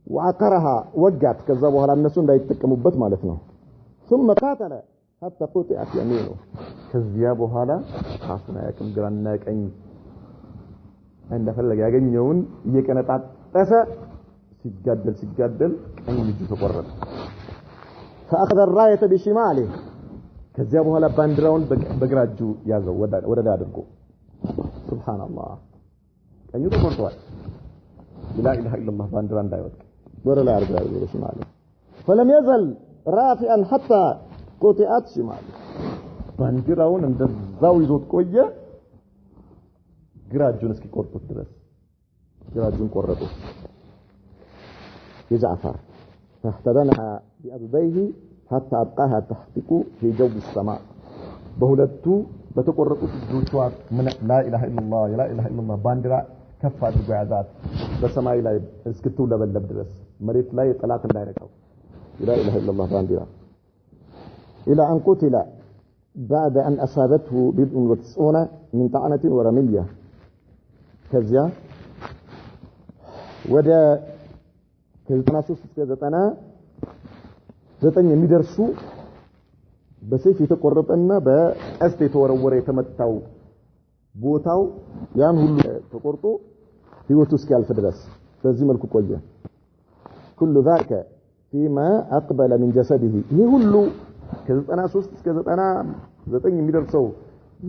وعقرها وقعت كذا بوهلا الناس لا يتكمبت مالتنا ثم قاتل حتى قطعت يمينه كذا بوهلا عفنا ياكم جرانا كاين عند فلق ያገኘውን እየቀነጣጠሰ ሲጋደል ቀኝ ልጁ ተቆረጠ فاخذ الرايه بشماله ከዚያ በኋላ ባንዲራውን በግራጁ ያዘው ወደ ላይ አድርጎ ሱብሃንአላህ ቀኙ ተቆርጧል لا اله الا الله ባንዲራ እንዳይወድቅ ወደ ላይ አድርጎ በሽማሉ فلم يزل رافعا حتى قطعت شماله ባንዲራውን እንደዛው ይዞት ቆየ ግራጁን እስኪቆርጡት ድረስ ግራጁን ቆረጡ የጃዕፈር فاحتضنها بأبديه حتى أبقاها تحتك في جو السماء በሁለቱ በተቆረጡት እጆቿ لا إله إلا الله لا إله إلا الله ባንዲራ ከፍ አድርጎ ያዛት በሰማይ ላይ እስክትውለበለብ ድረስ መሬት ላይ ጠላት እንዳይረቀው لا إله إلا الله ባንዲራ إلى أن قتل بعد أن أصابته 90 من طعنة ورمية ከዚያ ወደ ከ93 እስከ 99 የሚደርሱ በሰይፍ የተቆረጠና በቀስት የተወረወረ የተመታው ቦታው ያን ሁሉ ተቆርጦ ህይወቱ እስኪያልፍ ድረስ በዚህ መልኩ ቆየ كل ذاك فيما اقبل من جسده ይሄ ሁሉ ከ93 እስከ 99 የሚደርሰው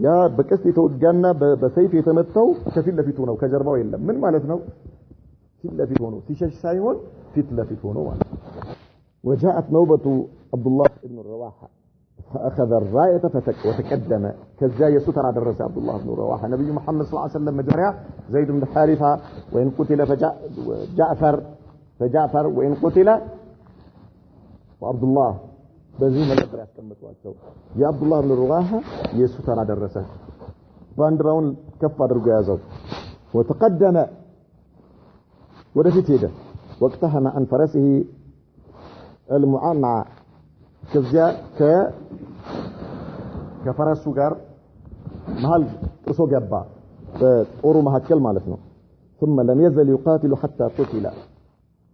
ያ በቀስት የተወጋና በሰይፍ የተመታው ከፊት ለፊት ሆነው ከጀርባው የለም ምን ማለት ነው ፊት ለፊት ሆኖ ሲሸሽ ሳይሆን ፊት ለፊት ሆኖ ማለት وجاءت نوبة عبد الله بن رواحه فاخذ الرايه وتقدم كذا يسوع درس عبد الله بن رواحه نبي محمد صلى الله عليه وسلم مجريا زيد بن حارثه وان قتل فجعفر وان قتل وعبد الله በዚህ መለጠር ያስቀምጧቸው የአብዱ الله بن رواحه يسوع درس ባንዲራውን ከፍ አድርጎ ያዘው وتقدم ወደፊት ሄደ وقتها عن فرسه المعنع ከዚያ ከፈረሱ ጋር መሃል ጥሶ ገባ በጦሩ መሐከል ማለት ነው ثم لم يزل يقاتل حتى قتل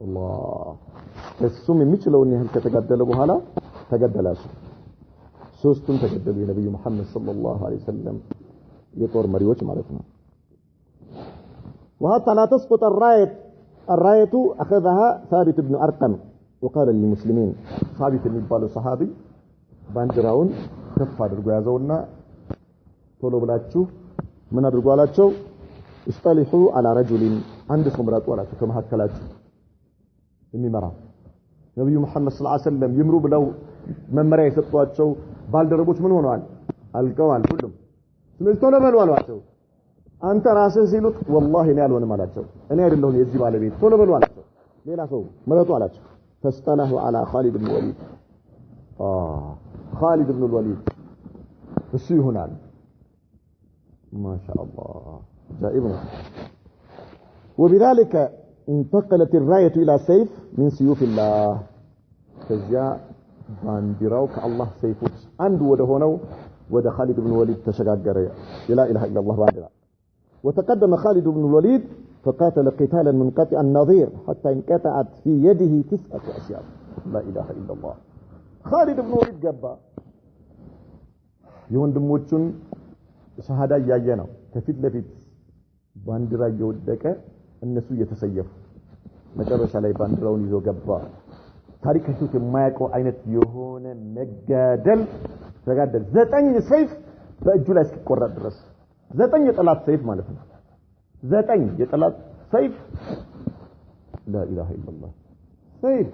الله እሱም የሚችለውን ያህል ከተጋደለ በኋላ ተገደላቸው ሶስቱም ተገደሉ የነብዩ መሐመድ ሰለላሁ ዐለይሂ ወሰለም የጦር መሪዎች ማለት ነው وحتى لا تسقط الرايه اخذها ثابت بن ارقم وقال للمسلمين ثابت የሚባለው ሰሃቢ ባንዲራውን ከፍ አድርጎ ያዘውና ቶሎ ብላችሁ ምን አድርጎ አላቸው استلحوا على رجل አንድ ሰው ምረጡ አላቸው ከመሐከላችሁ የሚመራ ነብዩ መሐመድ ሰለላሁ ዐለይሂ ወሰለም ይምሩ ብለው መመሪያ የሰጧቸው ባልደረቦች ምን ሆነዋል አልቀዋል ሁሉም ስለዚህ ቶሎ በሉ አሏቸው አንተ ራስህ ሲሉት والله እኔ አልሆንም አላቸው እኔ አይደለሁም የዚህ ባለቤት ቶሎ በሉ አላቸው ሌላ ሰው ምረጡ አላቸው فاستله على خالد بن الوليد خالد بن الوليد እሱ ይሆናል ما شاء الله جائب وبذلك انتقلت الرايه الى سيف من سيوف الله ከዚያ ባንዲራው ከአላህ ሰይፎች አንዱ ወደ ሆነው ወደ خالد بن الوليد ተሸጋገረ لا اله الا الله ባንዲራ وتقدم خالد بن الوليد فقاتل قتالا منقطعا النظير حتى انقطعت في يده 9 أسياف لا اله الا الله خالد بن الوليد ገባ የወንድሞቹን ሸሃዳ ያየ ነው ከፊት ለፊት ባንዲራ እየወደቀ እነሱ እየተሰየፉ መጨረሻ ላይ ባንዲራውን ይዞ ገባ ታሪካቸው የማያውቀው አይነት የሆነ መጋደል ተጋደል 9 ሰይፍ በእጁ ላይ እስኪቆረጥ ድረስ 9 የጠላት ሰይፍ ማለት ነው 9 የጠላት ሰይፍ لا اله الا الله ሰይፍ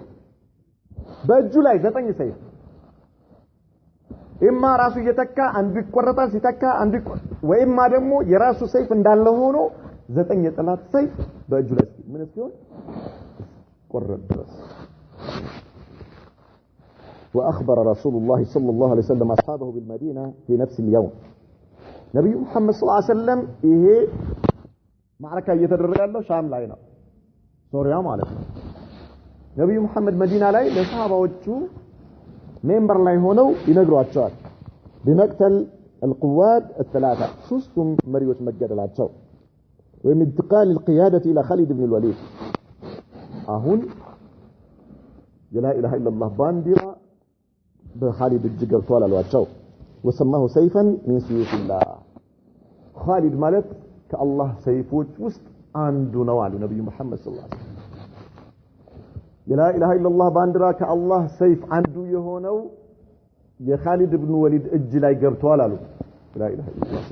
በእጁ ላይ 9 ሰይፍ ኢማ ራሱ እየተካ አንዱ ይቆረጣል ሲተካ አንዱ ወይማ ደግሞ የራሱ ሰይፍ እንዳለ ሆኖ 9 የጠላት ሰይፍ በእጁ ላይ ምን ሲሆን ቆረጥ ድረስ واخبر رسول الله صلى الله عليه وسلم اصحابه بالمدينه في نفس اليوم نبي محمد صلى الله عليه وسلم ይሄ ማዕረካ እየተደረገ ያለው ሻም ላይ ነው ሶሪያ ማለት ነው ነብዩ መሐመድ መዲና ላይ ለሰሃባዎቹ ሜምበር ላይ ሆነው ይነግሯቸዋል بمقتل القوات الثلاثه ሶስቱም መሪዎች መገደላቸው ወይም انتقال القياده الى خالد بن الوليد አሁን لا اله الا الله ባንዲራ በخالد እጅ ገብቷል አሏቸው وسماه سيفا من سيوف الله خالد ማለት ከአላህ ሰይፎች ውስጥ አንዱ ነው አሉ ነብዩ መሐመድ ሰለላሁ ዐለይሂ ወሰለም لا اله الا الله ባንዲራ ከአላህ ሰይፍ አንዱ የሆነው የخالد بن وليد እጅ ላይ ገብቷል አሉ لا اله الا الله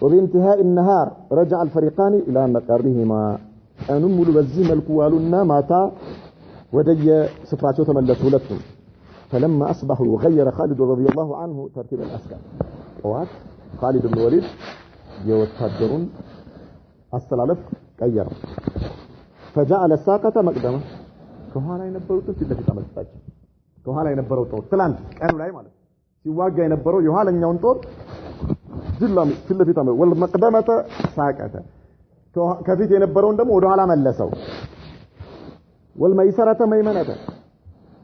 وبانتهاء النهار رجع الفريقان الى مقرهما انم ሙሉ በዚህ መልኩ ዋሉና ማታ ወደየ ስፍራቸው ተመለሱ ሁለቱም فلما اصبحوا غير خالد رضي الله عنه ترتيب الاسكار وقت خالد بن الوليد يوتادرون አስተላለፍ ቀየረ فجعل الساقه مقدمه ከኋላ የነበሩት ፊት አመጣቸው ከኋላ የነበረው ጦር ትላንት ቀኑ ላይ ማለት ሲዋጋ የነበረው የኋለኛውን ጦር ጅላም ፊት ለፊት አመጣ والمقدمه ساقته ከፊት የነበረውን ደግሞ ወደ ኋላ መለሰው والميسره ميمنه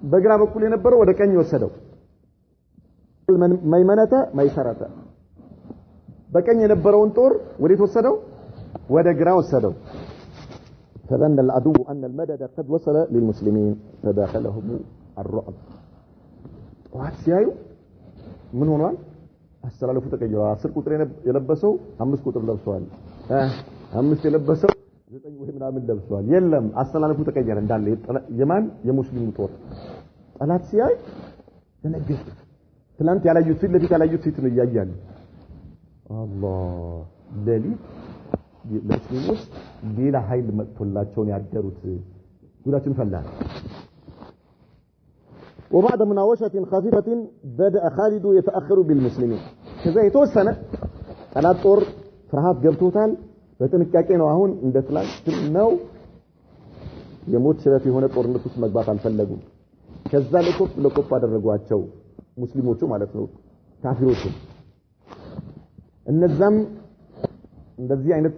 በግራ በኩል የነበረው ወደ ቀኝ ወሰደው ميمنه ميسره በቀኝ የነበረውን ጦር ወዴት ወሰደው ወደ ግራ ወሰደው فظن العدو أن المدد قد وصل للمسلمين فداخلهم الرعب وعسيايو من هنا አስተላልፉ ተቀየረ 10 ቁጥር የለበሰው 5 ቁጥር ለብሷል 5 የለበሰው 9 ወይ ምናምን ለብሷል የለም አስተላልፉ ተቀየረ እንዳለ የማን የሙስሊሙ ጦር ጠላት ሲያይ ተነገሰ ትላንት ያላዩት ፊት ለፊት ያላዩት ፊት ነው ያያያሉ አላህ ለሊት ለሙስሊሞች ሌላ ኃይል መጥቶላቸው ያደሩት ጉዳችን ፈላል وبعد مناوشة خفيفة بدأ خالد يتأخر بالمسلمين كذا يتوسنا ጠላት ጦር ፍርሃት ገብቶታል በጥንቃቄ ነው አሁን እንደትላል ነው የሞት ሽረት የሆነ ጦርነት ውስጥ መግባት አልፈለጉም ከዛ ለኮፕ አደረጓቸው ሙስሊሞቹ ማለት ነው ካፊሮቹ እነዛም እንደዚህ አይነት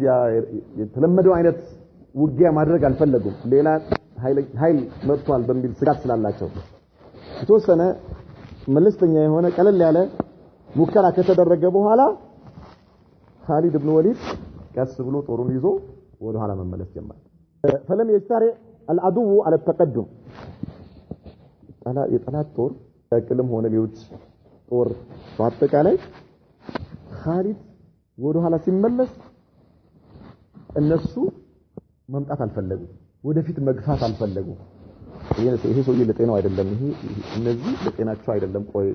የተለመደው አይነት ውጊያ ማድረግ አልፈለጉም ሌላ ኃይል መጥቷል በሚል ስጋት ስላላቸው የተወሰነ መለስተኛ የሆነ ቀለል ያለ ሙከራ ከተደረገ በኋላ خالد بن وليد ቀስ ብሎ ጦሩን ይዞ ወደ ኋላ መመለስ ጀመረ فلم يستطع العدو على التقدم የጠላት ጦር ተቅልም ሆነ ቢውጭ ጦር በአጠቃላይ خالد ወደ ኋላ ሲመለስ እነሱ መምጣት አልፈለጉም ወደፊት መግፋት አልፈለጉም ይሄ ሰው ለጤናው አይደለም ይሄ እነዚህ ለጤናቸው አይደለም ቆይ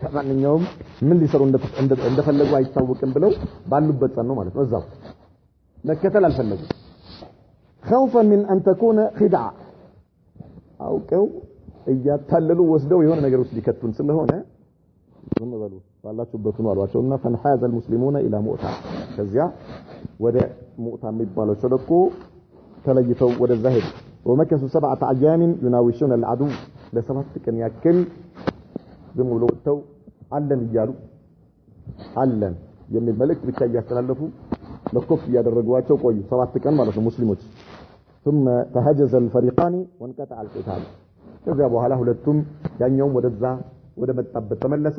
ከማንኛውም ምን ሊሰሩ እንደፈለጉ አይታወቅም ብለው ባሉበት ጸን ነው ማለት ነው እዛው መከተል አልፈለጉም خوفا من ان تكون خدعه አውቀው እያታለሉ ወስደው የሆነ ነገር ውስጥ ሊከቱን ስለሆነ ምን በሉ ባላችሁበት ነው አሏቸውና فنحاز المسلمون الى مؤتة ከዚያ ወደ ሙእታ የሚባለው ሸለቆ ተለይተው ወደዛ ሄዱ ومكثوا 7 ايام يناوشون العدو ለሰባት ቀን ያክል ዝም ብለው ወጥተው አለን ይያሉ አለን የሚል መልእክት ብቻ ያስተላልፉ ለኮፍ ያደረጓቸው ቆዩ 7 ቀን ማለት ነው ሙስሊሞች ثم تهجز الفريقان وانقطع القتال ከዛ በኋላ ሁለቱም ያኛውም ወደዛ ወደ መጣበት ተመለሰ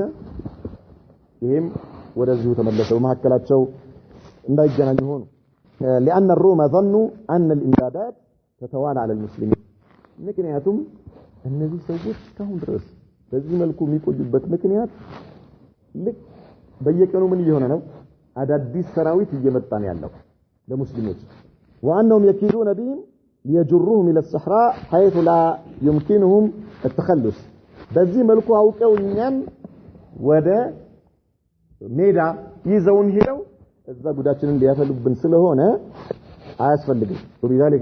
ይሄም ወደዚሁ ተመለሰ በመሐከላቸው እንዳይገናኙ ሆኑ لان الروم ظنوا ان الامدادات تتوالى على المسلمين ምክንያቱም እነዚህ ሰዎች ካሁን ድረስ በዚህ መልኩ የሚቆዩበት ምክንያት ልክ በየቀኑ ምን እየሆነ ነው አዳዲስ ሰራዊት እየመጣን ያለው ለሙስሊሞች وانهم يكيدون بهم ليجروهم الى الصحراء حيث لا يمكنهم التخلص በዚህ መልኩ አውቀው እኛን ወደ ሜዳ ይዘውን ሄደው እዛ ጉዳችንን ሊያፈልጉብን ስለሆነ አያስፈልግም وبذلك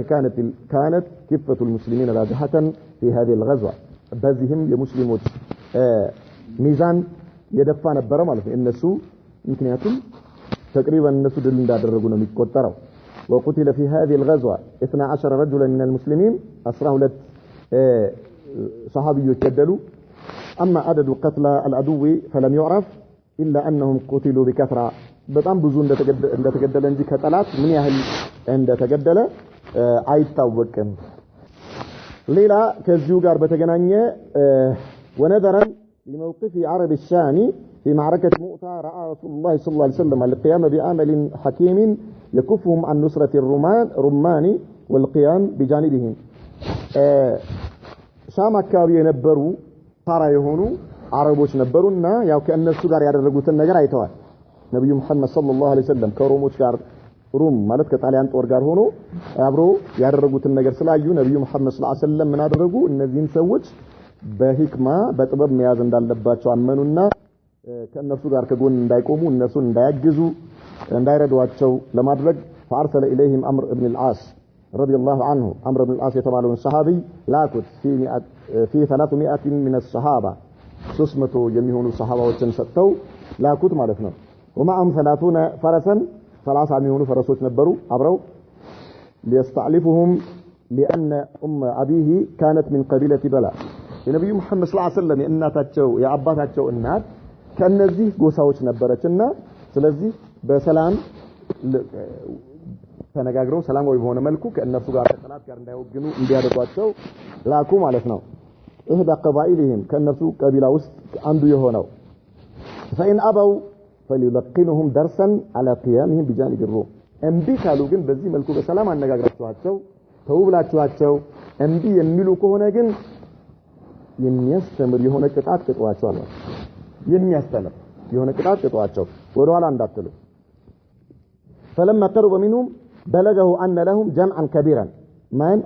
كانت كفة المسلمين راجحة في هذه الغزوة በዚህም የሙስሊሞች ሚዛን የደፋ ነበር ማለት ነው እነሱ ምክንያቱም تقريبا እነሱ ድል እንዳደረጉ ነው የሚቆጠረው وقتل في هذه الغزوة 12 رجلا من المسلمين 12 صحابيዎች ተገደሉ اما عدد قتلى العدو فلم يعرف الا انهم قتلوا بكثرة በጣም ብዙ እንደተገደለ እንጂ ከጠላት ምን ያህል እንደተገደለ አይታወቅም ሌላ ከዚሁ ጋር በተገናኘ ونظرا لموقف عرب الشام في معركة مؤتة رأى رسول الله صلى الله عليه وسلم القيام بعمل حكيم يكفهم عن نصرة الرمان والقيام بجانبهم شام አካባቢ የነበሩ ታራ የሆኑ አረቦች ነበሩና ያው ከእነሱ ጋር ያደረጉትን ነገር አይተዋል ነብዩ መሐመድ ሰለላሁ ዐለይሂ ወሰለም ከሮሞች ጋር ሩም ማለት ከጣሊያን ጦር ጋር ሆኖ አብሮ ያደረጉትን ነገር ስላዩ ነብዩ መሐመድ ሰለላሁ ዐለይሂ ወሰለም ምን አደረጉ እነዚህን ሰዎች በህክማ በጥበብ መያዝ እንዳለባቸው አመኑና ከነሱ ጋር ከጎን እንዳይቆሙ እነሱን እንዳያግዙ እንዳይረዷቸው ለማድረግ فارسل اليهم عمرو بن العاص رضي الله عنه عمرو بن العاص የተባለው ሰሃቢ ላኩት في 300 من الصحابه 300 የሚሆኑ ሰሃባዎችን ሰጥተው ላኩት ማለት ነው ومعهم 30 فرسا 30 የሚሆኑ ፈረሶች ነበሩ አብረው ليستعلفهم لان ابيه كانت من قبيله بلا የነብዩ መሐመድ ሰለላሁ ዐለይሂ ወሰለም የእናታቸው የአባታቸው እናት ከነዚህ ጎሳዎች ነበረችና ስለዚህ በሰላም ተነጋግረው ሰላማዊ በሆነ መልኩ ከእነሱ ጋር ከጠላት ጋር እንዳይወግኑ እንዲያደርጓቸው ላኩ ማለት ነው እህዳ ቀባኢልህም ከእነሱ ቀቢላ ውስጥ አንዱ የሆነው فإن أبوا فليلقنهم درسا على قيامهم بجانب الروم እንቢ ካሉ ግን በዚህ መልኩ በሰላም አነጋግራቸዋቸው ተውብላችኋቸው እንዲ የሚሉ ከሆነ ግን የሚያስተምር የሆነ ቅጣት ቅጧቸው አለ የሚያስተምር የሆነ ቅጣት ቅጧቸው ወደ ኋላ እንዳትሉ فلما قرب منهم بلغه أن لهم جمعا كبيرا من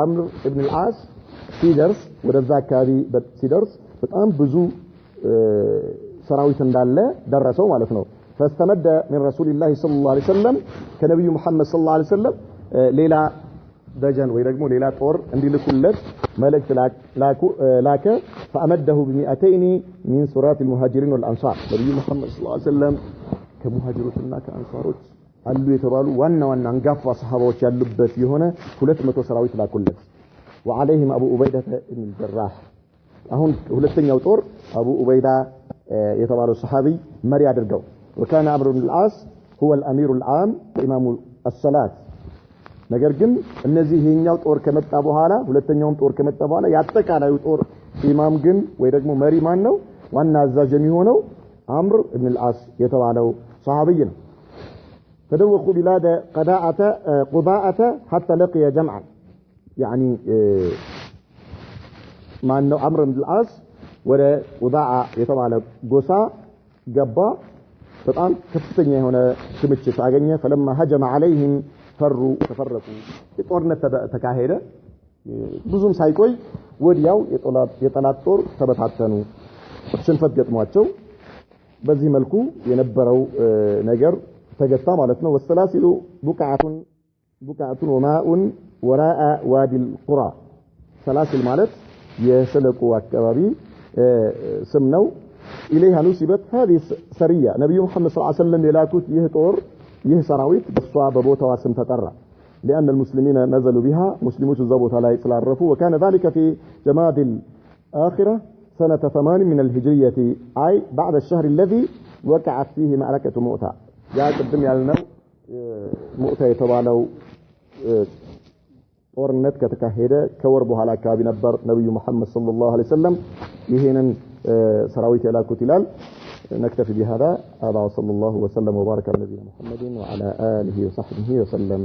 عمرو بن العاص ሲደርስ ወደዛ አካባቢ ሲደርስ በጣም ብዙ ሰራዊት እንዳለ ደረሰው ማለት ነው فاستمد من رسول الله صلى الله عليه وسلم ከነብዩ መሐመድ صلى الله عليه وسلم ሌላ ደጀን ወይ ደግሞ ሌላ ጦር እንዲልኩለት መልእክት ላከ فأمده ب200 من سرات المهاجرين والأنصار ነብዩ መሐመድ صلى الله عليه وسلم ከሙሃጅሮችና ከአንሳሮች አሉ የተባሉ ዋና አንጋፋ ሰሃባዎች ያሉበት የሆነ 200 ሰራዊት ላኩለት وعليهم أبو عبيدة بن الجراح አሁን ሁለተኛው ጦር አቡ ኡበይዳ የተባለው ሰሃቢ መሪ አድርገው وكان عمرو بن العاص هو الأمير العام إمام الصلاة ነገር ግን እነዚህ ይሄኛው ጦር ከመጣ በኋላ ሁለተኛውም ጦር ከመጣ በኋላ ያጠቃላዩ ጦር ኢማም ግን ወይ ደግሞ መሪ ማን ነው ዋና አዛዥ የሚሆነው عمرو بن العاص የተባለው ሰሃቢ ነው فدوقوا بلاد قضاءة حتى لقي جمعا يعني ما انه عمرو بن العاص ولا قضاء يتبع ጎሳ ገባ በጣም ከፍተኛ የሆነ ክምችት አገኘ فلما هجم عليهم فروا تفرقوا ጦርነት ተካሄደ ብዙም ሳይቆይ ወዲያው የጠላት ጦር ተበታተኑ ሽንፈት ገጥሟቸው በዚህ መልኩ የነበረው ነገር ተገታ ማለት ነው والسلاسل بقعة وماء وراء وادي القرى سلاسل ማለት የሸለቆ አካባቢ ስም ነው إليها نسبت هذه سرية نبي محمد صلى الله عليه وسلم يلاكوت يهطور يهسراويت بصوا ببوتها اسم تطرى لأن المسلمين نزلوا بها مسلمون الزبوت لا يتلعرفوا وكان ذلك في جماد الآخرة سنة 8 من الهجرية أي بعد الشهر الذي وقعت فيه معركة مؤتة يا قدم يالنا مؤتة يتبالوا ጦርነት ከተካሄደ ከወር በኋላ አካባቢ ነበር ነብዩ መሐመድ ሰለላሁ ዐለይሂ ወሰለም ይሄንን ሰራዊት ያላኩት ይላል نكتفي بهذا هذا صلى الله وسلم وبارك على نبينا محمد وعلى آله وصحبه وسلم